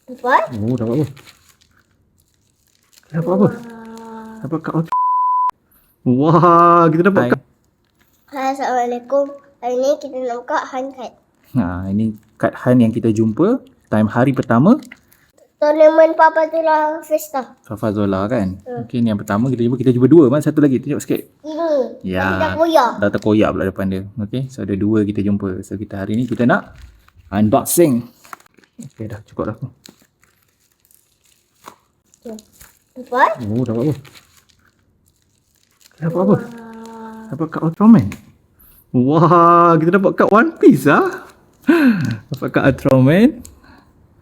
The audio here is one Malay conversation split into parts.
Dapat? Oh, dapat apa? Dapat apa? Dapat kad auto. Wah, kita dapat kad. Hai, Assalamualaikum. Hari ni kita nak buka hand card. Ini kad Han yang kita jumpa time hari pertama. Tournament Papa Tula Festa. Fafazola kan. Okey, ni yang pertama kita jumpa. Kita jumpa dua. Mana satu lagi? Tunjuk sikit. Ini. Ya. Dah koyak. Dah terkoyak pula depan dia. Okey, so ada dua kita jumpa. So kita hari ni kita nak unboxing. Okey, dah cukup dah. Dapat? Oh, dapat apa? Dapat apa? Dapat kad Ultraman. Wah, kita dapat kad One Piece ah. Dapat kad Ultraman.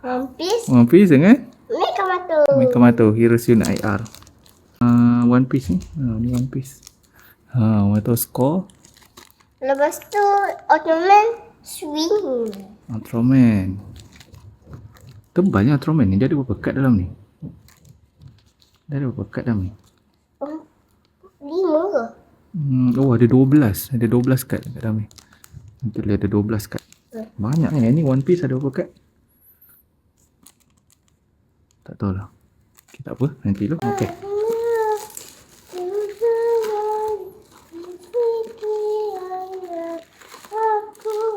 One Piece. One Piece kan? Mekamato. Mekamato Hiroshima IR. One Piece ni. Ni One Piece. Wato score. Lepas tu Ottoman swing. Ultraman. Tebalnya Ultraman ni. Dia ada berapa kad dalam ni? Dia ada berapa kad dalam ni? 5 ke? Oh, ada 12. Ada 12 kad kat dalam ni. Kita lihat ada 12 kad. Banyak ni. Ni One Piece ada berapa kad? Tak tahulah. Okay, tak apa. Nanti dulu. Okay.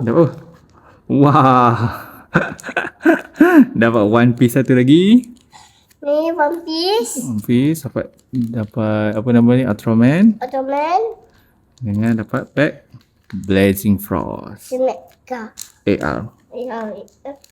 Dapat apa? Wah. Dapat One Piece satu lagi. Ni One Piece. One Piece. Dapat apa nama ni? Ultraman. Ottoman. Dengan dapat pack Blazing Frost. Sineka. AR. Ya,